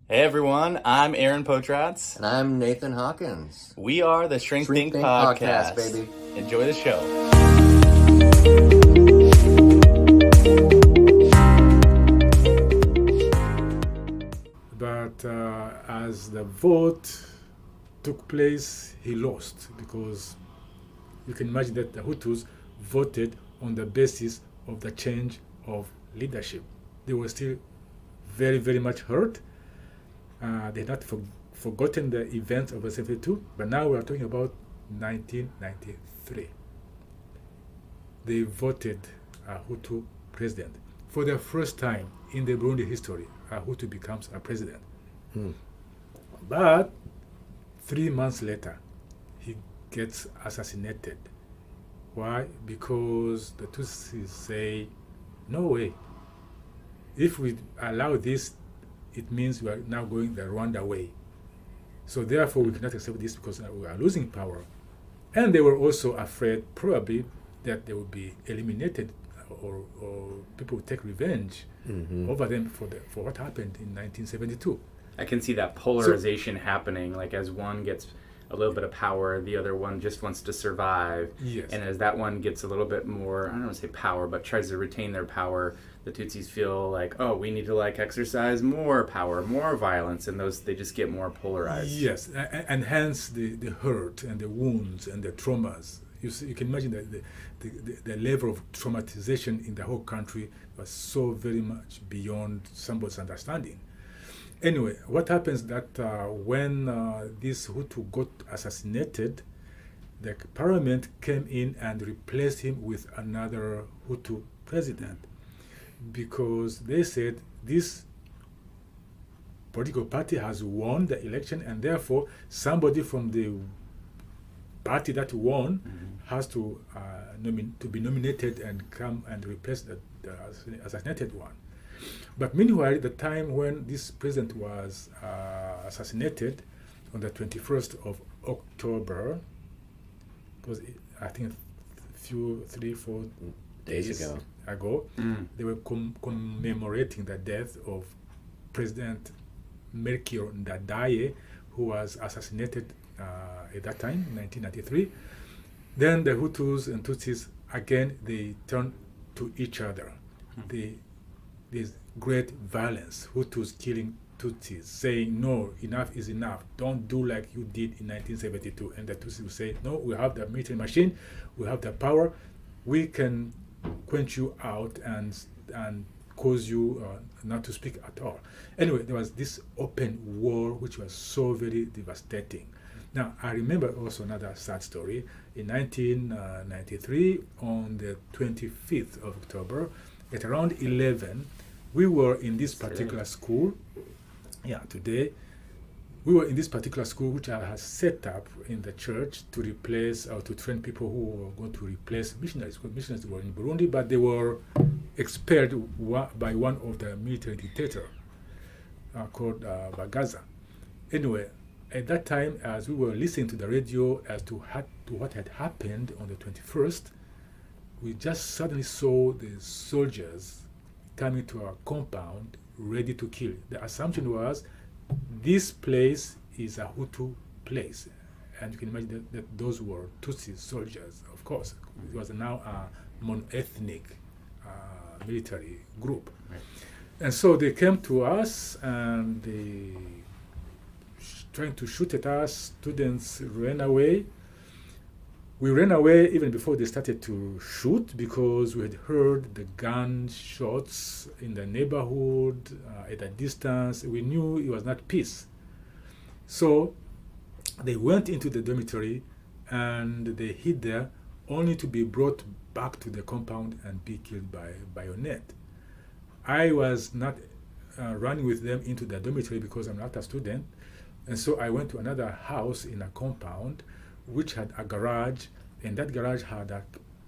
Hey everyone, I'm Aaron Potratz. And I'm Nathan Hawkins. We are the Shrink Think Podcast, Podcast. baby. Enjoy the show. But as the vote took place, he lost because you can imagine that the Hutus voted on the basis of the change of leadership. They were still very, very much hurt. They had not forgotten the events of 1972, but now we are talking about 1993. They voted a Hutu president. For the first time in the Burundi history, a Hutu becomes a president. But 3 months later, he gets assassinated. Why? Because the Tutsis say, no way. If we allow this, it means we are now going the Rwanda way. So therefore, we cannot accept this because we are losing power. And they were also afraid, probably, that they would be eliminated or people would take revenge over them for what happened in 1972. I can see that polarization happening, like as one gets a little bit of power, the other one just wants to survive. Yes. And as that one gets a little bit more, I don't want to say power, but tries to retain their power, the Tutsis feel like, oh, we need to exercise more power, more violence, and they just get more polarized. Yes, and hence the hurt and the wounds and the traumas. You can imagine that the level of traumatization in the whole country was so very much beyond somebody's understanding. Anyway, what happens that when this Hutu got assassinated, the parliament came in and replaced him with another Hutu president because they said this political party has won the election and therefore somebody from the party that won has to be nominated and come and replace the assassinated one. But meanwhile, the time when this president was assassinated on the 21st of October, because I think a few, 3-4 days ago, they were commemorating the death of President Melchior Ndadaye, who was assassinated at that time, 1993. Then the Hutus and Tutsis, again, they turned to each other. There's great violence, Hutus killing Tutsis, saying, no, enough is enough. Don't do like you did in 1972. And the Tutsis will say, no, we have the military machine, we have the power, we can quench you out and cause you not to speak at all. Anyway, there was this open war which was so very devastating. Now, I remember also another sad story. In 1993, on the 25th of October, at around 11, we were in this particular school. Yeah, today. We were in this particular school which I had set up in the church to replace or to train people who were going to replace missionaries. Because missionaries were in Burundi, but they were expelled by one of the military dictators called Bagaza. Anyway, at that time, as we were listening to the radio as to what had happened on the 21st, we just suddenly saw the soldiers coming to our compound ready to kill. The assumption was this place is a Hutu place. And you can imagine that those were Tutsi soldiers, of course. It was now a mono-ethnic military group. Right. And so they came to us and they trying to shoot at us. Students ran away. We ran away even before they started to shoot because we had heard the gunshots in the neighborhood at a distance. We knew it was not peace. So they went into the dormitory and they hid there only to be brought back to the compound and be killed by bayonet. I was not running with them into the dormitory because I'm not a student. And so I went to another house in a compound which had a garage, and that garage had a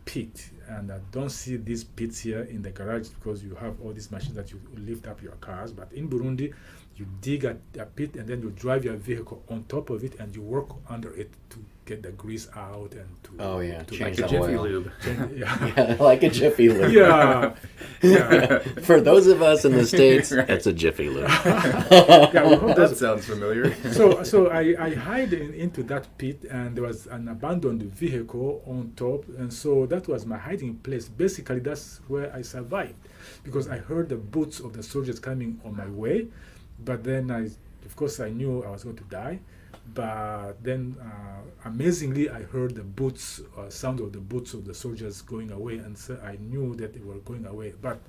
pit, and I don't see these pits here in the garage because you have all these machines that you lift up your cars. But in Burundi, you dig a pit and then you drive your vehicle on top of it and you work under it to get the grease out and to like change a the Jiffy oil. Lube. Yeah, like a Jiffy Lube. yeah. For those of us in the States, it's a Jiffy Lube. Yeah, we hope That sounds familiar. So I hide into that pit, and there was an abandoned vehicle on top, and so that was my hiding place. Basically, that's where I survived because I heard the boots of the soldiers coming on my way, but then of course, I knew I was going to die. But then, amazingly, I heard the boots, sound of the boots of the soldiers going away, and so I knew that they were going away. But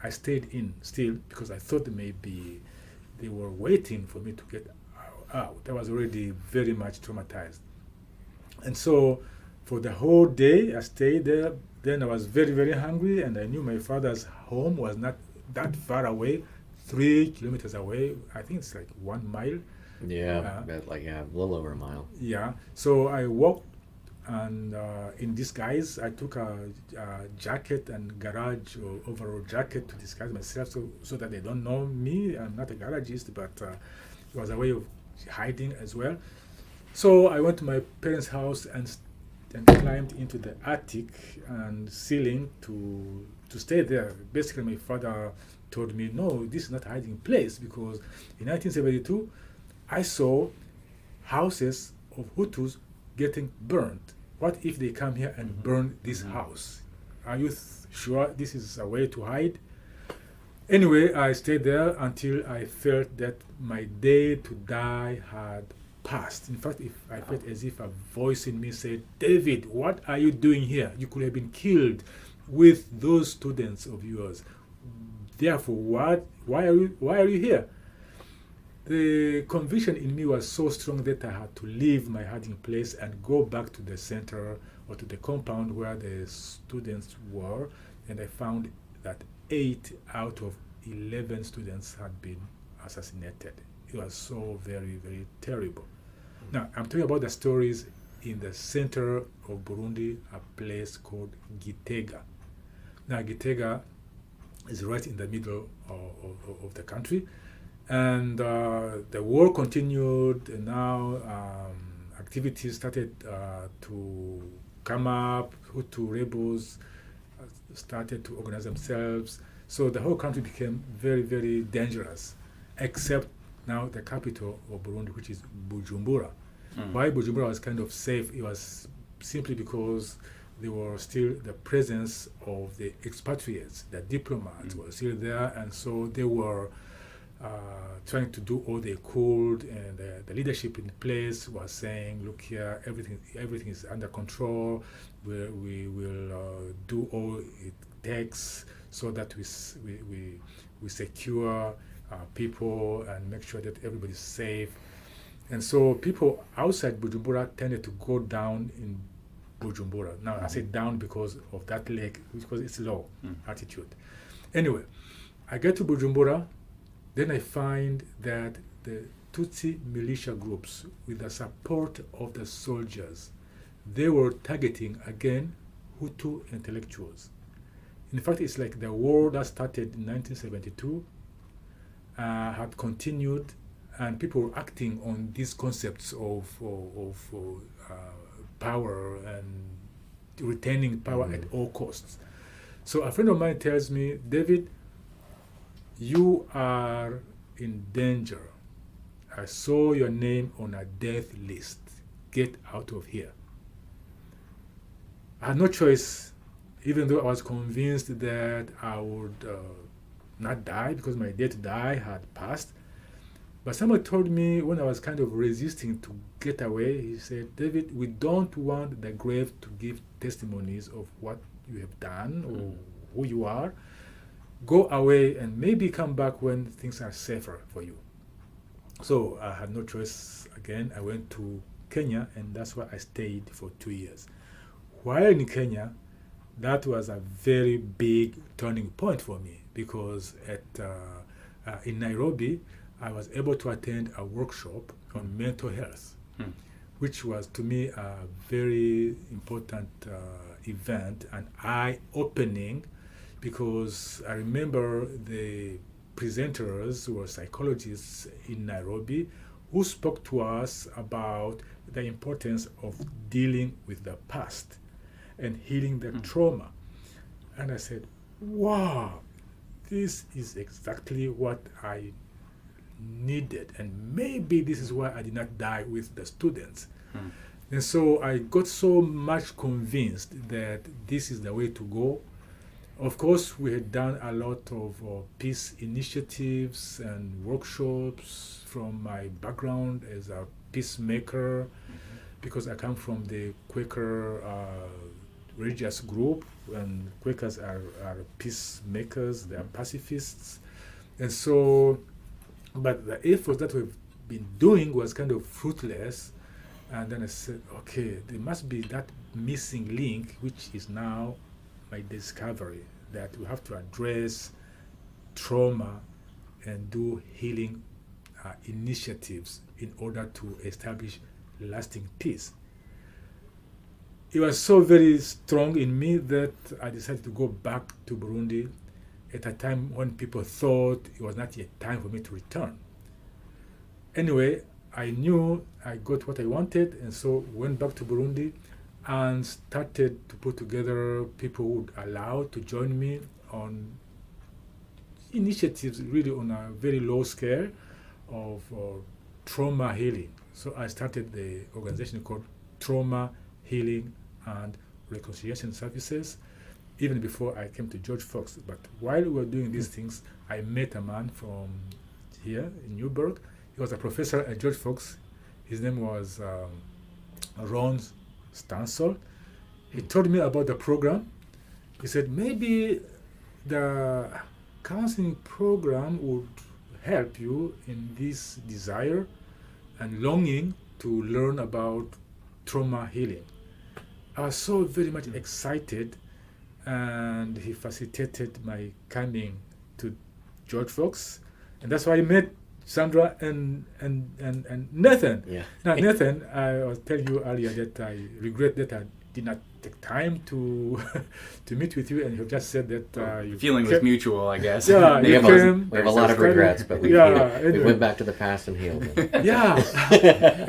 I stayed in still because I thought maybe they were waiting for me to get out. I was already very much traumatized. And so for the whole day, I stayed there. Then I was very, very hungry, and I knew my father's home was not that far away, 3 kilometers away. I think it's like 1 mile. Yeah, a little over a mile. Yeah. So I walked, and in disguise, I took a jacket and garage or overall jacket to disguise myself so that they don't know me. I'm not a garagist, but it was a way of hiding as well. So I went to my parents' house and climbed into the attic and ceiling to stay there. Basically, my father told me, no, this is not a hiding place, because in 1972, I saw houses of Hutus getting burnt. What if they come here and burn this house? Are you sure this is a way to hide? Anyway, I stayed there until I felt that my day to die had passed. In fact, I felt as if a voice in me said, David, what are you doing here? You could have been killed with those students of yours. Therefore, why are you here? The conviction in me was so strong that I had to leave my hiding place and go back to the center or to the compound where the students were, and I found that 8 out of 11 students had been assassinated. It was so very, very terrible. Now, I'm talking about the stories in the center of Burundi, a place called Gitega. Now, Gitega is right in the middle of the country. And the war continued, and now activities started to come up. Hutu rebels started to organize themselves. So the whole country became very, very dangerous, except now the capital of Burundi, which is Bujumbura. Why Bujumbura was kind of safe, it was simply because there were still the presence of the expatriates, the diplomats were still there, and so they were trying to do all they could, and the leadership in place was saying, look here, everything is under control. We will do all it takes so that we secure people and make sure that everybody's safe. And so people outside Bujumbura tended to go down in Bujumbura. Now I say down because of that lake, because it's low altitude. Anyway, I get to Bujumbura. Then I find that the Tutsi militia groups, with the support of the soldiers, they were targeting, again, Hutu intellectuals. In fact, it's like the war that started in 1972 had continued, and people were acting on these concepts of power and retaining power at all costs. So a friend of mine tells me, David, you are in danger. I saw your name on a death list. Get out of here. I had no choice, even though I was convinced that I would not die because my day to die had passed. But someone told me when I was kind of resisting to get away, he said, David, we don't want the grave to give testimonies of what you have done or who you are. Go away and maybe come back when things are safer for you. So I had no choice again. I went to Kenya, and that's where I stayed for 2 years. While in Kenya, that was a very big turning point for me, because in Nairobi, I was able to attend a workshop on mental health, which was to me a very important event and eye-opening, because I remember the presenters were psychologists in Nairobi who spoke to us about the importance of dealing with the past and healing the trauma. And I said, wow, this is exactly what I needed, and maybe this is why I did not die with the students. And so I got so much convinced that this is the way to go. Of course, we had done a lot of peace initiatives and workshops from my background as a peacemaker, because I come from the Quaker religious group, and Quakers are peacemakers, they are pacifists. And so, but the efforts that we've been doing was kind of fruitless. And then I said, okay, there must be that missing link, which is now my discovery, that we have to address trauma and do healing initiatives in order to establish lasting peace. It was so very strong in me that I decided to go back to Burundi at a time when people thought it was not yet time for me to return. Anyway, I knew I got what I wanted, and so went back to Burundi and started to put together people who would allow to join me on initiatives really on a very low scale of trauma healing. So I started the organization called Trauma Healing and Reconciliation Services, even before I came to George Fox. But while we were doing these things, I met a man from here in Newburgh. He was a professor at George Fox. His name was Ron Stansel. He told me about the program. He said maybe the counseling program would help you in this desire and longing to learn about trauma healing. I was so very much excited, and he facilitated my coming to George Fox, and that's why I met Sandra and Nathan. Yeah. Now, Nathan, I was telling you earlier that I regret that I did not take time to to meet with you, and you just said that you feeling was mutual, I guess. Yeah, We you have, came. we have a lot of regrets, but we, Yeah, we anyway. went back to the past and healed them. Yeah.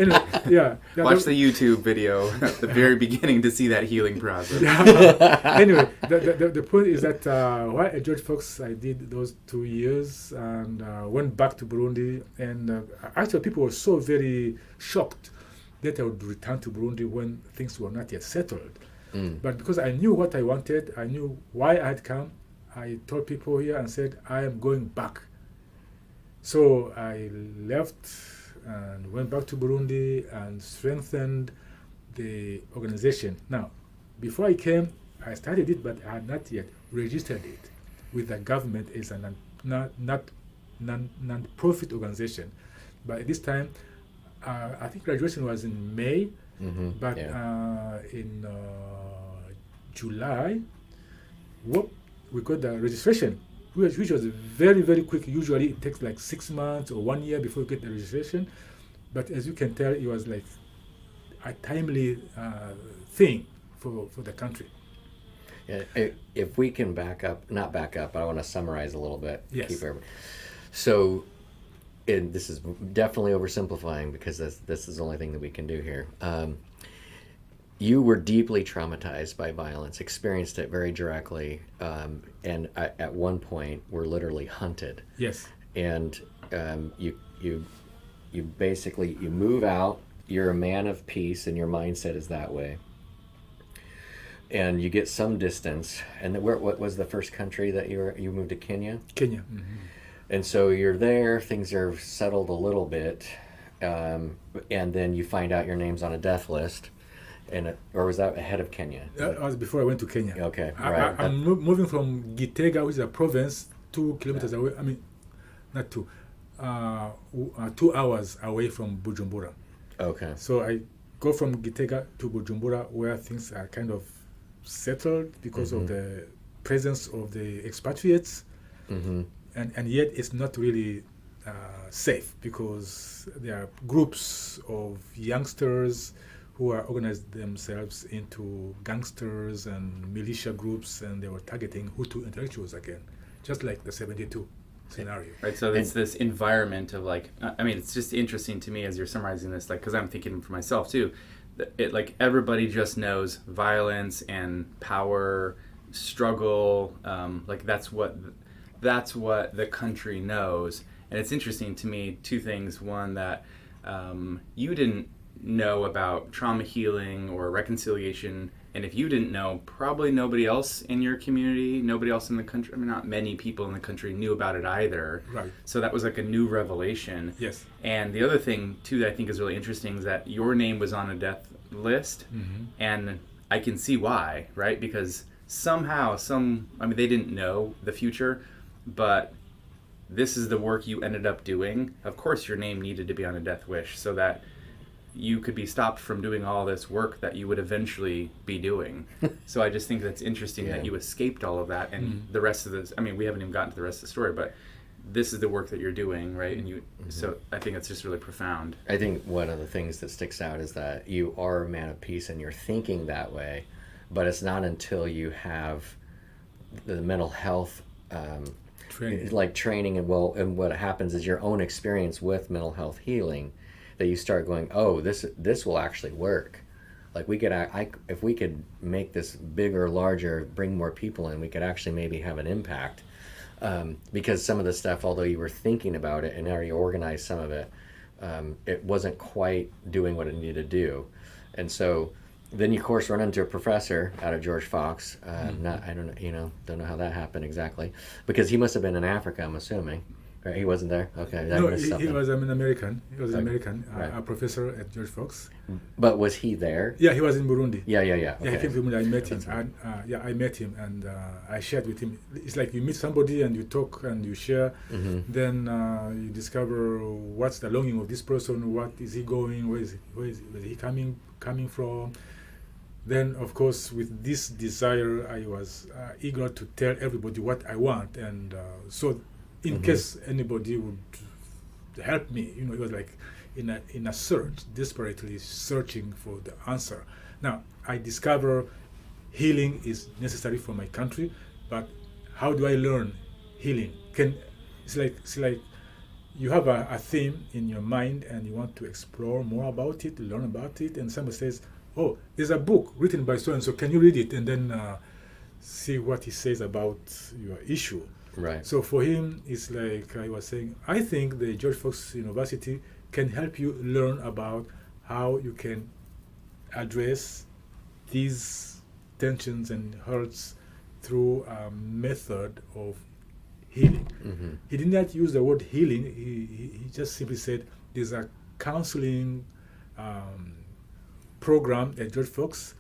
Anyway, yeah. Watch the YouTube video at the very beginning to see that healing process. Anyway, the point is that while at George Fox, I did those 2 years and went back to Burundi. And actually, people were so very shocked that I would return to Burundi when things were not yet settled. But because I knew what I wanted, I knew why I had come, I told people here and said, I am going back. So I left and went back to Burundi and strengthened the organization. Now, before I came, I started it, but I had not yet registered it with the government as a non-profit organization. But at this time, I think graduation was in May, but in July, we got the registration, which was very, very quick. Usually it takes like 6 months or 1 year before you get the registration. But as you can tell, it was like a timely thing for the country. Yeah, if we can not back up, but I want to summarize a little bit. Yes. So, and this is definitely oversimplifying because this is the only thing that we can do here. You were deeply traumatized by violence, experienced it very directly, and at one point were literally hunted. Yes. And you basically you move out. You're a man of peace, and your mindset is that way. And you get some distance. And what was the first country that you moved to? Kenya. Kenya. And so you're there. Things are settled a little bit, and then you find out your name's on a death list. Or was that ahead of Kenya? That was before I went to Kenya. Okay, right. I'm moving from Gitega, which is a province, 2 kilometers away. I mean, not 2, 2 hours away from Bujumbura. Okay. So I go from Gitega to Bujumbura, where things are kind of settled because of the presence of the expatriates, and yet it's not really safe because there are groups of youngsters who are organized themselves into gangsters and militia groups, and they were targeting Hutu intellectuals again, just like the 72 scenario. Right, so it's this environment of like, I mean, it's just interesting to me as you're summarizing this, like, because I'm thinking for myself too, that it like everybody just knows violence and power, struggle, like that's what the country knows. And it's interesting to me, two things. One, that you didn't know about trauma healing or reconciliation, and if you didn't know, probably nobody else in your community, nobody else in the country, I mean, not many people in the country knew about it either. Right. So that was like a new revelation. Yes. And the other thing too that I think is really interesting is that your name was on a death list, and I can see why, right? Because somehow, I mean, they didn't know the future, but this is the work you ended up doing. Of course, your name needed to be on a death wish so that you could be stopped from doing all this work that you would eventually be doing. So I just think that's interesting that you escaped all of that, and the rest of this, I mean, we haven't even gotten to the rest of the story, but this is the work that you're doing, right? And you, so I think it's just really profound. I think one of the things that sticks out is that you are a man of peace and you're thinking that way, but it's not until you have the mental health training and what happens is your own experience with mental health healing, that you start going, oh, this will actually work. Like if we could make this bigger, larger, bring more people in, we could actually maybe have an impact. Because some of the stuff, although you were thinking about it and already organized some of it, it wasn't quite doing what it needed to do. And so then you, of course, run into a professor out of George Fox. I don't know how that happened exactly, because he must have been in Africa, I'm assuming. Right? He wasn't there? Okay. No, he was an American. He was an Okay. American, Right. a professor at George Fox. But was he there? Yeah, he was in Burundi. Yeah. Yeah, Okay. he came to Burundi. I met him. That's right. And, I met him, and I shared with him. It's like you meet somebody and you talk and you share. Then you discover what's the longing of this person. What is he going? Where is he coming from? Then, of course, with this desire, I was eager to tell everybody what I want, and so in case anybody would help me, it was like in a search, desperately searching for the answer. Now, I discover healing is necessary for my country, but how do I learn healing? It's like you have a theme in your mind and you want to explore more about it, learn about it, and somebody says, oh, there's a book written by so-and-so, can you read it? And then see what he says about your issue. Right. So for him, it's like I was saying, I think the George Fox University can help you learn about how you can address these tensions and hurts through a method of healing. He did not use the word healing. He just simply said there's a counseling program at George Fox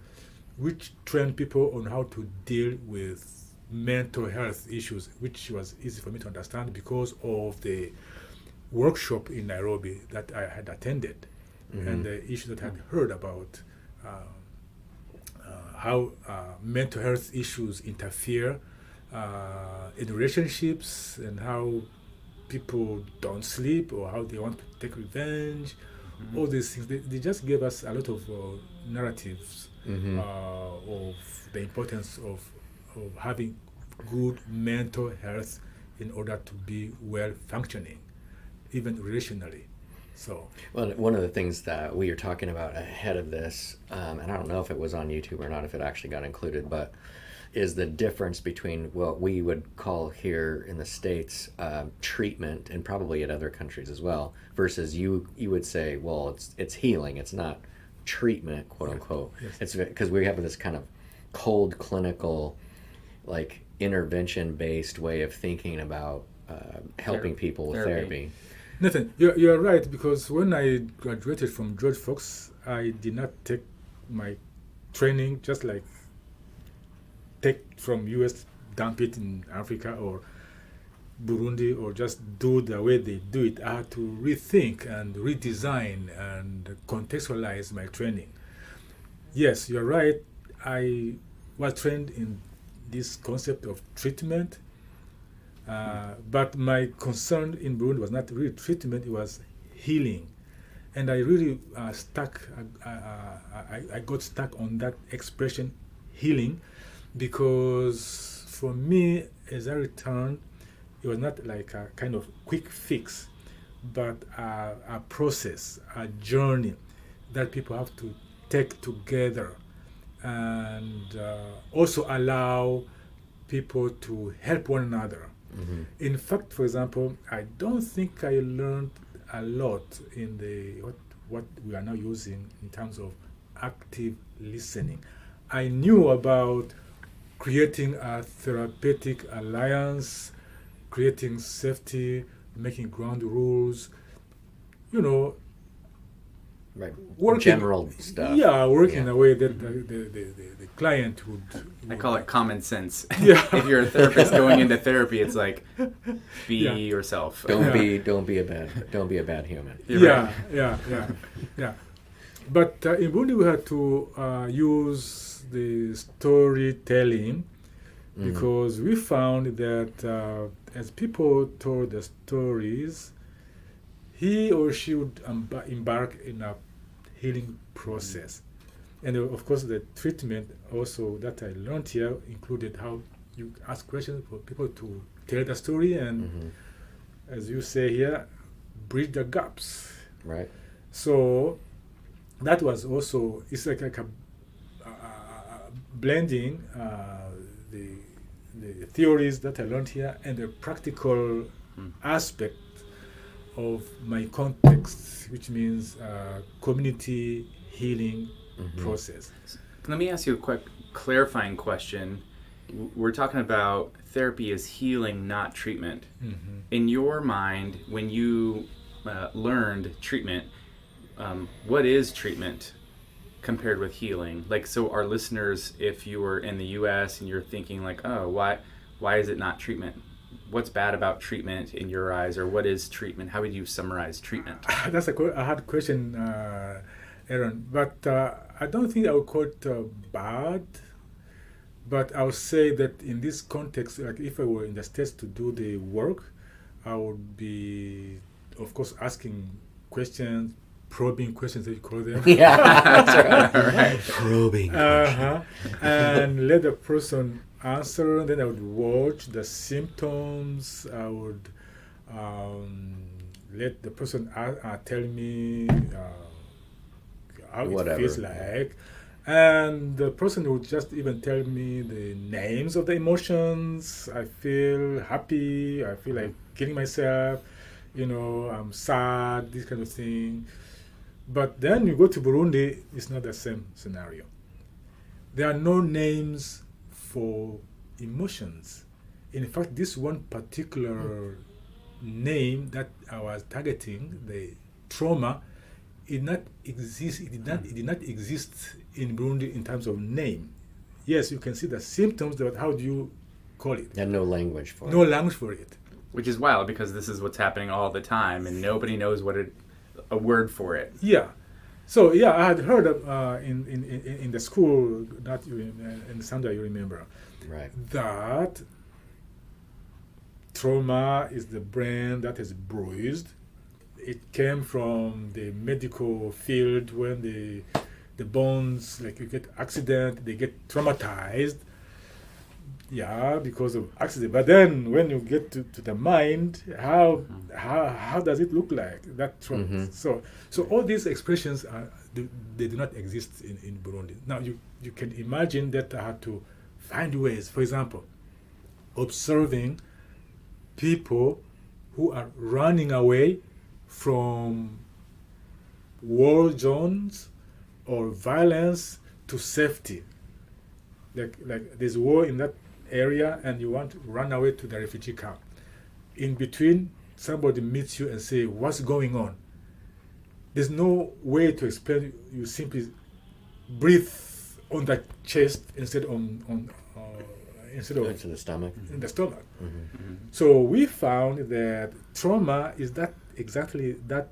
which trained people on how to deal with mental health issues, which was easy for me to understand because of the workshop in Nairobi that I had attended and the issue that I had heard about how mental health issues interfere in relationships and how people don't sleep or how they want to take revenge. All these things, they just gave us a lot of narratives of the importance of having good mental health in order to be well functioning, even relationally. So, well, one of the things that we were talking about ahead of this, and I don't know if it was on YouTube or not, if it actually got included, but is the difference between what we would call here in the States treatment, and probably in other countries as well, versus you would say, well, it's healing, it's not treatment, quote unquote. Yes. It's because we have this kind of cold clinical, like intervention based way of thinking about helping people with therapy. Nathan, you're right, because when I graduated from George Fox, I did not take my training just like take from US, dump it in Africa or Burundi, or just do the way they do it. I had to rethink and redesign and contextualize my training. Yes, you're right. I was trained in this concept of treatment, But my concern in Burundi was not really treatment; it was healing, and I really stuck. I got stuck on that expression, healing, because for me, as I returned, it was not like a kind of quick fix, but a process, a journey that people have to take together, and also allow people to help one another. In fact, for example, I don't think I learned a lot in the what we are now using in terms of active listening. I knew about creating a therapeutic alliance, creating safety, making ground rules, Right. working, General stuff. Yeah, working in Yeah. a way that the client would. I call it common sense. Yeah. If you're a therapist going into therapy, it's like be Yeah. yourself. Don't Yeah. be a bad human. You're Yeah, right. yeah. But in Burundi, we had to use the storytelling because we found that as people told the stories, he or she would embark in a healing process. And of course, the treatment also that I learned here included how you ask questions for people to tell the story and, as you say here, bridge the gaps. Right. So that was also, it's like a blending the theories that I learned here and the practical aspect of my context, which means community healing process. Let me ask you a quick clarifying question. We're talking about therapy as healing, not treatment. In your mind, when you learned treatment, what is treatment compared with healing? Like, so our listeners, if you were in the U.S. and you're thinking like, oh, why is it not treatment? What's bad about treatment in your eyes, or what is treatment? How would you summarize treatment? That's a hard question, Aaron. But I don't think I would call it bad. But I would say that in this context, like if I were in the States to do the work, I would be, of course, asking questions, probing questions, that you call them. Yeah, that's right. Probing. And let the person answer. Then I would watch the symptoms. I would let the person tell me how Whatever. it feels like. And the person would just even tell me the names of the emotions. I feel happy. I feel like killing myself. I'm sad, this kind of thing. But then you go to Burundi, it's not the same scenario. There are no names for emotions. In fact, this one particular name that I was targeting, the trauma, it did not exist in Burundi in terms of name. Yes, you can see the symptoms, but how do you call it? And no language for No it. language for it. Which is wild, because this is what's happening all the time, and nobody knows a word for it. Yeah. So yeah, I had heard of, in the school, not you in Sandra, you remember, Right. that trauma is the brain that is bruised. It came from the medical field when the bones, like you get accident, they get traumatized. Yeah, because of accident. But then when you get to the mind, how does it look like, that trauma? So all these expressions they do not exist in Burundi. Now you can imagine that I had to find ways. For example, observing people who are running away from war zones or violence to safety. Like there's war in that area and you want to run away to the refugee camp. In between, somebody meets you and say, what's going on? There's no way to explain. You simply breathe on the chest instead of Into the stomach. in the stomach. So we found that trauma is exactly that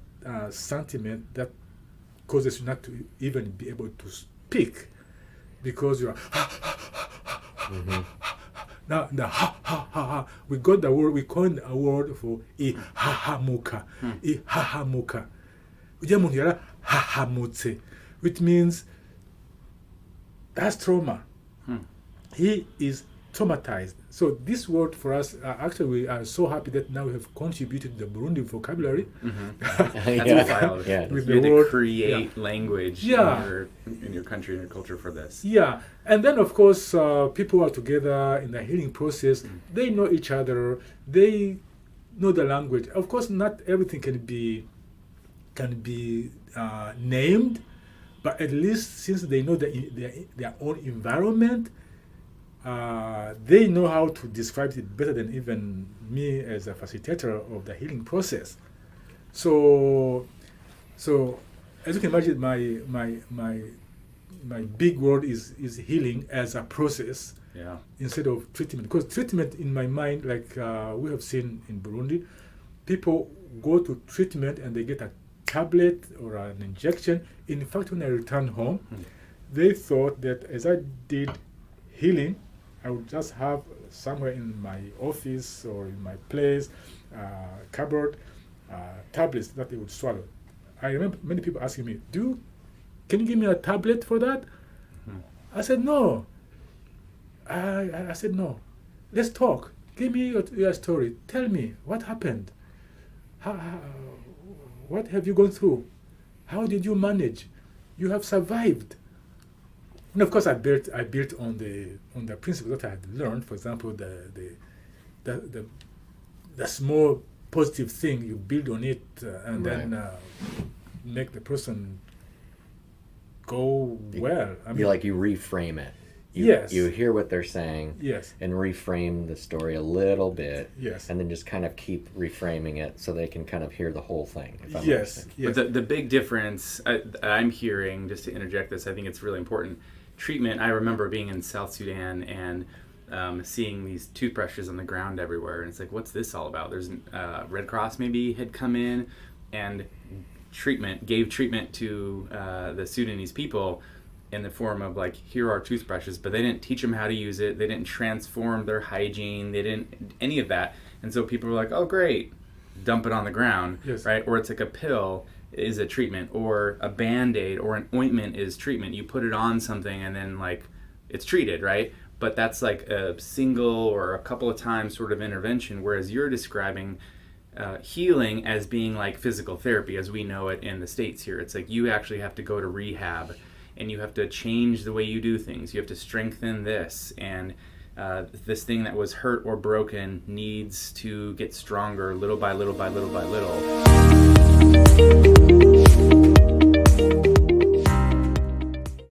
sentiment that causes you not to even be able to speak, because you are Now the ha ha ha ha, we got the word. We coined a word for ihahamuka. Ihahamuka. Ujya muntu yara hahamutse, which means that's trauma. He is traumatized. So this word for us, actually, we are so happy that now we have contributed to the Burundi vocabulary. That's wild. Yeah. With You had the to word, create language Yeah. in your country and your culture for this. Yeah, and then of course people are together in the healing process. They know each other. They know the language. Of course, not everything can be named, but at least since they know their own environment, they know how to describe it better than even me as a facilitator of the healing process. So as you can imagine, my big word is healing as a process Yeah. instead of treatment. Because treatment, in my mind, like we have seen in Burundi, people go to treatment and they get a tablet or an injection. In fact, when I returned home, they thought that as I did healing, I would just have somewhere in my office or in my place, cupboard, tablets that they would swallow. I remember many people asking me, can you give me a tablet for that? I said, no. I said, no. Let's talk. Give me your story. Tell me what happened. What have you gone through? How did you manage? You have survived. And of course, I built on the principles that I had learned. For example, the small positive thing, you build on it, and then make the person go well. I mean, You reframe it. Yes. You hear what they're saying. Yes. And reframe the story a little bit. Yes. And then just kind of keep reframing it so they can kind of hear the whole thing. If I'm Yes. understanding. But the big difference I'm hearing, just to interject this, I think it's really important. Treatment, I remember being in South Sudan and seeing these toothbrushes on the ground everywhere. And it's like, what's this all about? There's Red Cross maybe had come in and gave treatment to the Sudanese people in the form of like, here are toothbrushes, but they didn't teach them how to use it. They didn't transform their hygiene. They didn't any of that. And so people were like, oh, great, dump it on the ground, Yes. right? Or it's like a pill is a treatment, or a Band-Aid or an ointment is treatment. You put it on something and then like it's treated, right? But that's like a single or a couple of times sort of intervention, whereas you're describing healing as being like physical therapy as we know it in the States here. It's like you actually have to go to rehab and you have to change the way you do things. You have to strengthen this, and this thing that was hurt or broken needs to get stronger little by little by little by little.